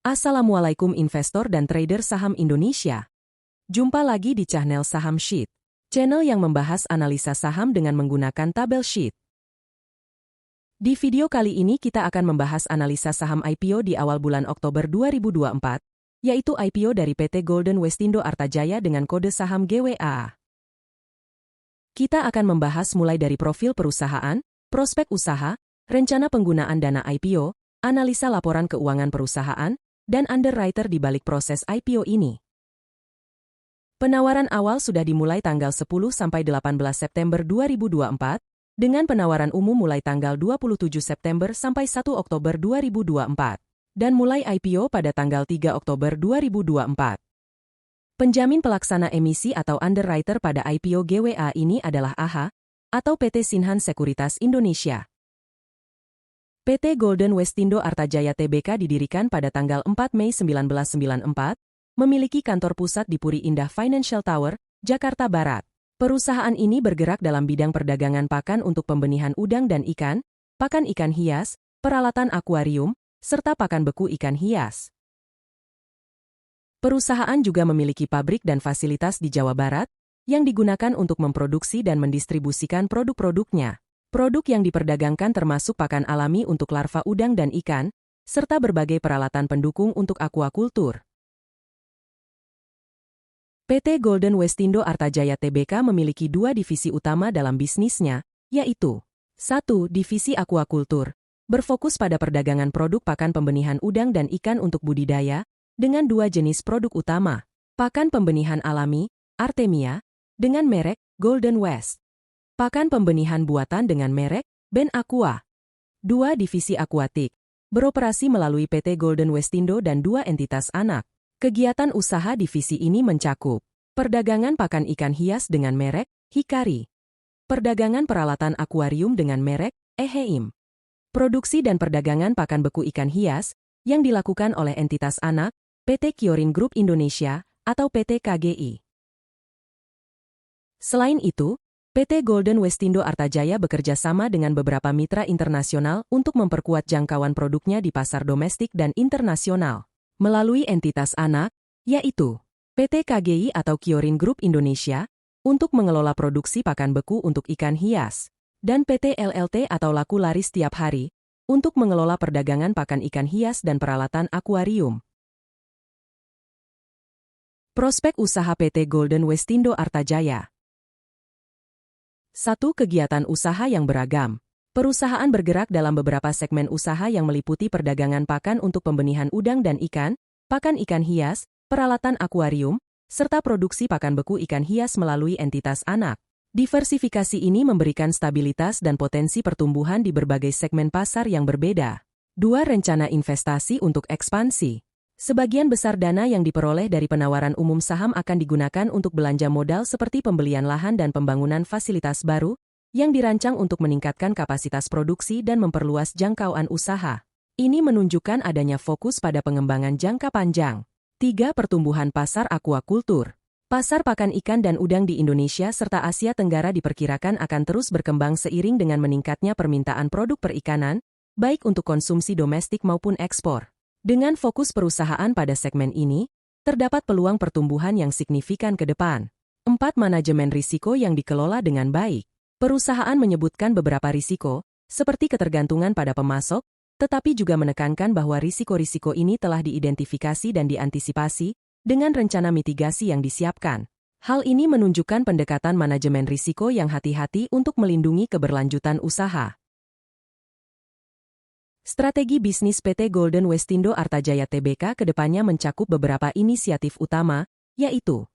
Assalamualaikum investor dan trader saham Indonesia. Jumpa lagi di channel Saham Sheet, channel yang membahas analisa saham dengan menggunakan tabel sheet. Di video kali ini kita akan membahas analisa saham IPO di awal bulan Oktober 2024, yaitu IPO dari PT Golden Westindo Artajaya dengan kode saham GWA. Kita akan membahas mulai dari profil perusahaan, prospek usaha, rencana penggunaan dana IPO, analisa laporan keuangan perusahaan, dan underwriter di balik proses IPO ini. Penawaran awal sudah dimulai tanggal 10 sampai 18 September 2024, dengan penawaran umum mulai tanggal 27 September sampai 1 Oktober 2024, dan mulai IPO pada tanggal 3 Oktober 2024. Penjamin pelaksana emisi atau underwriter pada IPO GWA ini adalah AHA, atau PT Sinhan Sekuritas Indonesia. PT Golden Westindo Artajaya Tbk didirikan pada tanggal 4 Mei 1994, memiliki kantor pusat di Puri Indah Financial Tower, Jakarta Barat. Perusahaan ini bergerak dalam bidang perdagangan pakan untuk pembenihan udang dan ikan, pakan ikan hias, peralatan akuarium, serta pakan beku ikan hias. Perusahaan juga memiliki pabrik dan fasilitas di Jawa Barat, yang digunakan untuk memproduksi dan mendistribusikan produk-produknya. Produk yang diperdagangkan termasuk pakan alami untuk larva udang dan ikan, serta berbagai peralatan pendukung untuk aquaculture. PT Golden Westindo Artajaya Tbk memiliki dua divisi utama dalam bisnisnya, yaitu 1. Divisi aquaculture, berfokus pada perdagangan produk pakan pembenihan udang dan ikan untuk budidaya, dengan dua jenis produk utama, pakan pembenihan alami, Artemia, dengan merek Golden West. Pakan pembenihan buatan dengan merek Ben Aqua. 2. Divisi akuatik, beroperasi melalui PT Golden Westindo dan dua entitas anak. Kegiatan usaha divisi ini mencakup perdagangan pakan ikan hias dengan merek Hikari, perdagangan peralatan akuarium dengan merek Eheim, produksi dan perdagangan pakan beku ikan hias yang dilakukan oleh entitas anak PT Kiorin Group Indonesia atau PT KGI. Selain itu, PT Golden Westindo Artajaya bekerja sama dengan beberapa mitra internasional untuk memperkuat jangkauan produknya di pasar domestik dan internasional, melalui entitas anak, yaitu PT KGI atau Kiorin Group Indonesia, untuk mengelola produksi pakan beku untuk ikan hias, dan PT LLT atau Laku Laris Tiap Hari, untuk mengelola perdagangan pakan ikan hias dan peralatan akuarium. Prospek usaha PT Golden Westindo Artajaya. 1. Kegiatan usaha yang beragam. Perusahaan bergerak dalam beberapa segmen usaha yang meliputi perdagangan pakan untuk pembenihan udang dan ikan, pakan ikan hias, peralatan akuarium, serta produksi pakan beku ikan hias melalui entitas anak. Diversifikasi ini memberikan stabilitas dan potensi pertumbuhan di berbagai segmen pasar yang berbeda. 2. Rencana investasi untuk ekspansi. Sebagian besar dana yang diperoleh dari penawaran umum saham akan digunakan untuk belanja modal seperti pembelian lahan dan pembangunan fasilitas baru, yang dirancang untuk meningkatkan kapasitas produksi dan memperluas jangkauan usaha. Ini menunjukkan adanya fokus pada pengembangan jangka panjang. 3. Pertumbuhan pasar aquaculture. Pasar pakan ikan dan udang di Indonesia serta Asia Tenggara diperkirakan akan terus berkembang seiring dengan meningkatnya permintaan produk perikanan, baik untuk konsumsi domestik maupun ekspor. Dengan fokus perusahaan pada segmen ini, terdapat peluang pertumbuhan yang signifikan ke depan. 4. Manajemen risiko yang dikelola dengan baik. Perusahaan menyebutkan beberapa risiko, seperti ketergantungan pada pemasok, tetapi juga menekankan bahwa risiko-risiko ini telah diidentifikasi dan diantisipasi dengan rencana mitigasi yang disiapkan. Hal ini menunjukkan pendekatan manajemen risiko yang hati-hati untuk melindungi keberlanjutan usaha. Strategi bisnis PT Golden Westindo Artajaya Tbk kedepannya mencakup beberapa inisiatif utama, yaitu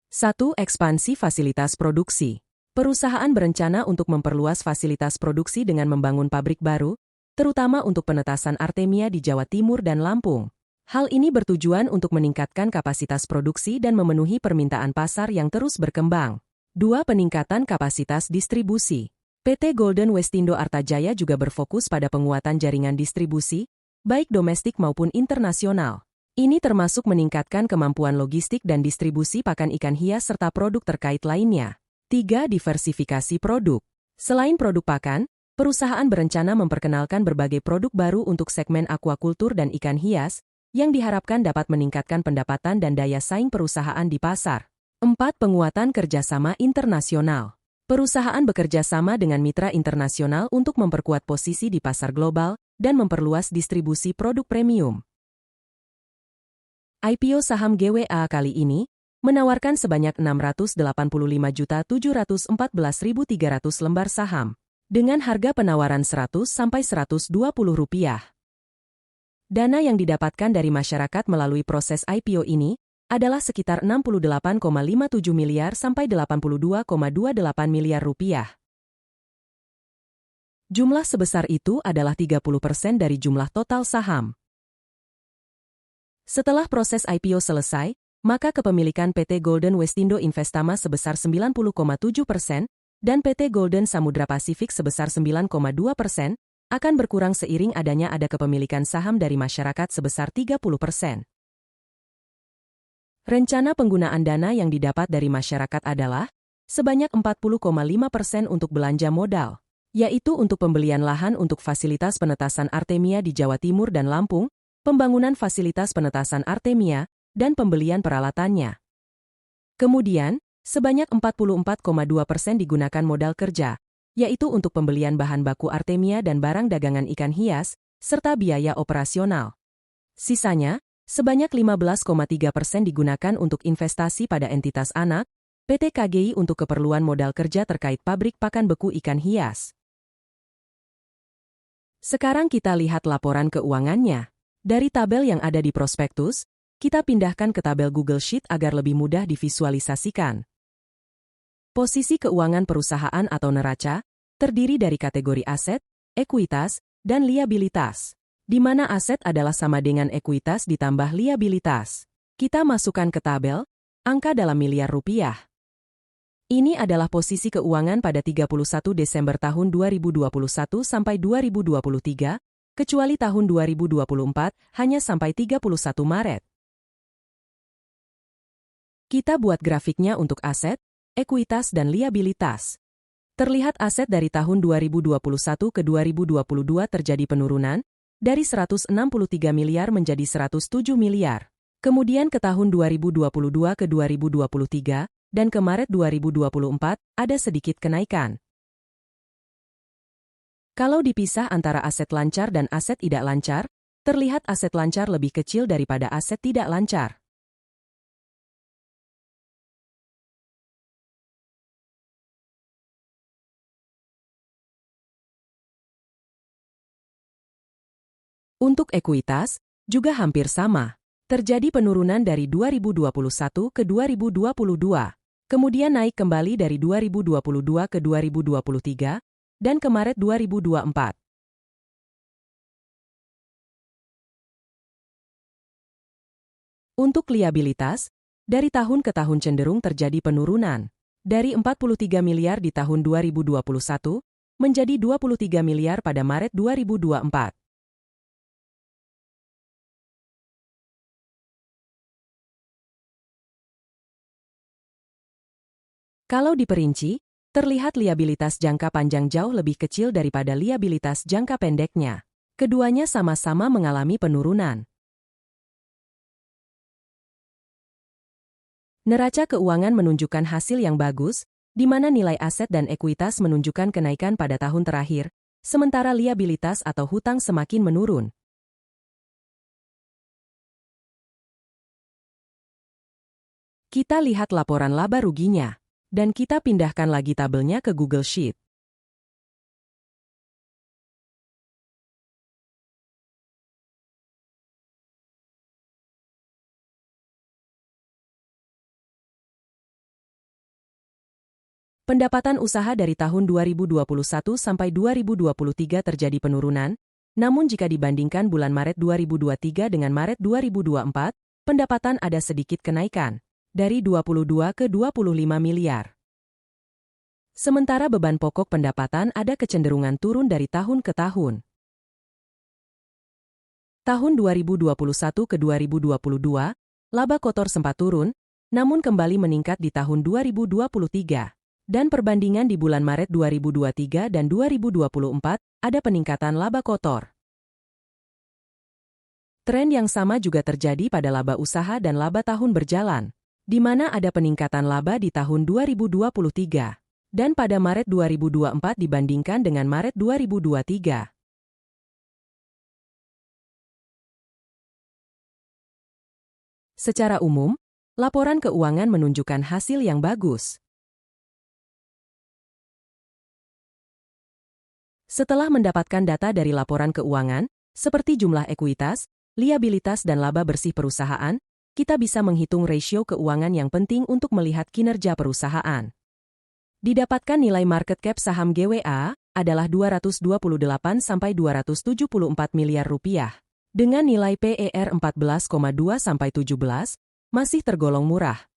1. Ekspansi fasilitas produksi. Perusahaan berencana untuk memperluas fasilitas produksi dengan membangun pabrik baru, terutama untuk penetasan Artemia di Jawa Timur dan Lampung. Hal ini bertujuan untuk meningkatkan kapasitas produksi dan memenuhi permintaan pasar yang terus berkembang. 2. Peningkatan kapasitas distribusi. PT Golden Westindo Artajaya juga berfokus pada penguatan jaringan distribusi, baik domestik maupun internasional. Ini termasuk meningkatkan kemampuan logistik dan distribusi pakan ikan hias serta produk terkait lainnya. 3. Diversifikasi produk. Selain produk pakan, perusahaan berencana memperkenalkan berbagai produk baru untuk segmen aquaculture dan ikan hias, yang diharapkan dapat meningkatkan pendapatan dan daya saing perusahaan di pasar. 4. Penguatan kerjasama internasional. Perusahaan bekerja sama dengan mitra internasional untuk memperkuat posisi di pasar global dan memperluas distribusi produk premium. IPO saham GWA kali ini menawarkan sebanyak 685.714.300 lembar saham dengan harga penawaran Rp100 sampai Rp120. Dana yang didapatkan dari masyarakat melalui proses IPO ini adalah sekitar 68,57 miliar sampai 82,28 miliar rupiah. Jumlah sebesar itu adalah 30% dari jumlah total saham. Setelah proses IPO selesai, maka kepemilikan PT Golden Westindo Investama sebesar 90,7% dan PT Golden Samudra Pasifik sebesar 9,2% akan berkurang seiring adanya kepemilikan saham dari masyarakat sebesar 30%. Rencana penggunaan dana yang didapat dari masyarakat adalah sebanyak 40,5% untuk belanja modal, yaitu untuk pembelian lahan untuk fasilitas penetasan Artemia di Jawa Timur dan Lampung, pembangunan fasilitas penetasan Artemia, dan pembelian peralatannya. Kemudian, sebanyak 44,2% digunakan modal kerja, yaitu untuk pembelian bahan baku Artemia dan barang dagangan ikan hias, serta biaya operasional. Sisanya, sebanyak 15,3% digunakan untuk investasi pada entitas anak, PT KGI untuk keperluan modal kerja terkait pabrik pakan beku ikan hias. Sekarang kita lihat laporan keuangannya. Dari tabel yang ada di prospektus, kita pindahkan ke tabel Google Sheet agar lebih mudah divisualisasikan. Posisi keuangan perusahaan atau neraca terdiri dari kategori aset, ekuitas, dan liabilitas, di mana aset adalah sama dengan ekuitas ditambah liabilitas. Kita masukkan ke tabel, angka dalam miliar rupiah. Ini adalah posisi keuangan pada 31 Desember tahun 2021 sampai 2023, kecuali tahun 2024 hanya sampai 31 Maret. Kita buat grafiknya untuk aset, ekuitas dan liabilitas. Terlihat aset dari tahun 2021 ke 2022 terjadi penurunan, dari 163 miliar menjadi 107 miliar. Kemudian ke tahun 2022 ke 2023, dan ke Maret 2024, ada sedikit kenaikan. Kalau dipisah antara aset lancar dan aset tidak lancar, terlihat aset lancar lebih kecil daripada aset tidak lancar. Untuk ekuitas, juga hampir sama. Terjadi penurunan dari 2021 ke 2022, kemudian naik kembali dari 2022 ke 2023, dan ke Maret 2024. Untuk liabilitas, dari tahun ke tahun cenderung terjadi penurunan. Dari 43 miliar di tahun 2021, menjadi 23 miliar pada Maret 2024. Kalau diperinci, terlihat liabilitas jangka panjang jauh lebih kecil daripada liabilitas jangka pendeknya. Keduanya sama-sama mengalami penurunan. Neraca keuangan menunjukkan hasil yang bagus, di mana nilai aset dan ekuitas menunjukkan kenaikan pada tahun terakhir, sementara liabilitas atau hutang semakin menurun. Kita lihat laporan laba ruginya. Dan kita pindahkan lagi tabelnya ke Google Sheet. Pendapatan usaha dari tahun 2021 sampai 2023 terjadi penurunan, namun jika dibandingkan bulan Maret 2023 dengan Maret 2024, pendapatan ada sedikit kenaikan, dari 22 ke 25 miliar. Sementara beban pokok pendapatan ada kecenderungan turun dari tahun ke tahun. Tahun 2021 ke 2022, laba kotor sempat turun, namun kembali meningkat di tahun 2023. Dan perbandingan di bulan Maret 2023 dan 2024, ada peningkatan laba kotor. Tren yang sama juga terjadi pada laba usaha dan laba tahun berjalan, di mana ada peningkatan laba di tahun 2023 dan pada Maret 2024 dibandingkan dengan Maret 2023. Secara umum, laporan keuangan menunjukkan hasil yang bagus. Setelah mendapatkan data dari laporan keuangan, seperti jumlah ekuitas, liabilitas dan laba bersih perusahaan, kita bisa menghitung rasio keuangan yang penting untuk melihat kinerja perusahaan. Didapatkan nilai market cap saham GWA adalah 228–274 miliar rupiah. Dengan nilai PER 14,2–17, masih tergolong murah.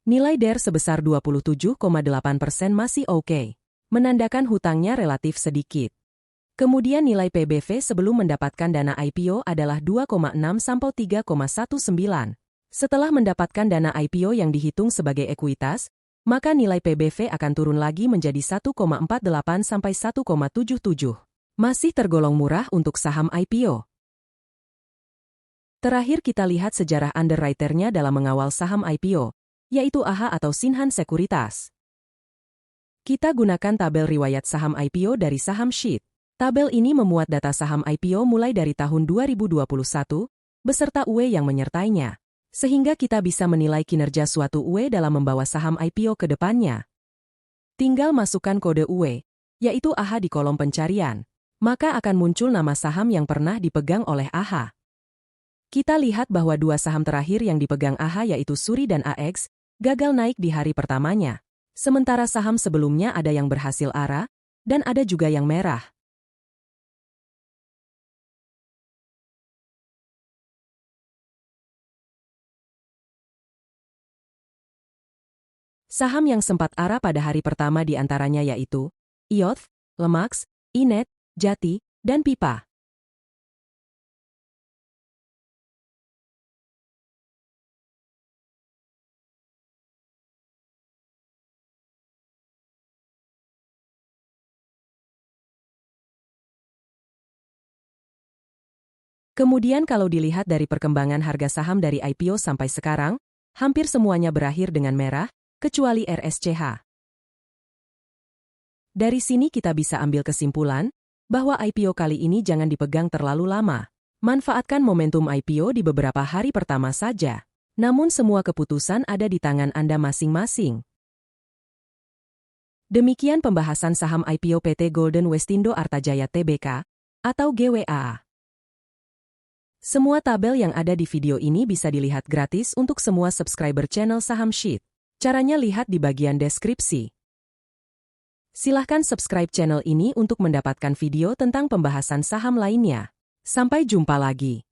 Nilai DER sebesar 27,8% masih oke, menandakan hutangnya relatif sedikit. Kemudian nilai PBV sebelum mendapatkan dana IPO adalah 2,6–3,19. Setelah mendapatkan dana IPO yang dihitung sebagai ekuitas, maka nilai PBV akan turun lagi menjadi 1,48–1,77. Masih tergolong murah untuk saham IPO. Terakhir kita lihat sejarah underwriter-nya dalam mengawal saham IPO, yaitu AHA atau Shinhan Sekuritas. Kita gunakan tabel riwayat saham IPO dari Saham Sheet. Tabel ini memuat data saham IPO mulai dari tahun 2021, beserta UE yang menyertainya, sehingga kita bisa menilai kinerja suatu UE dalam membawa saham IPO ke depannya. Tinggal masukkan kode UE, yaitu AHA di kolom pencarian, maka akan muncul nama saham yang pernah dipegang oleh AHA. Kita lihat bahwa dua saham terakhir yang dipegang AHA yaitu Suri dan AX, gagal naik di hari pertamanya. Sementara saham sebelumnya ada yang berhasil ARA, dan ada juga yang merah. Saham yang sempat ARA pada hari pertama di antaranya yaitu IOTF, Lemax, Inet, Jati, dan Pipa. Kemudian kalau dilihat dari perkembangan harga saham dari IPO sampai sekarang, hampir semuanya berakhir dengan merah, kecuali RSCH. Dari sini kita bisa ambil kesimpulan, bahwa IPO kali ini jangan dipegang terlalu lama. Manfaatkan momentum IPO di beberapa hari pertama saja. Namun semua keputusan ada di tangan Anda masing-masing. Demikian pembahasan saham IPO PT Golden Westindo Artajaya Tbk, atau GWA. Semua tabel yang ada di video ini bisa dilihat gratis untuk semua subscriber channel Saham Sheet. Caranya lihat di bagian deskripsi. Silahkan subscribe channel ini untuk mendapatkan video tentang pembahasan saham lainnya. Sampai jumpa lagi.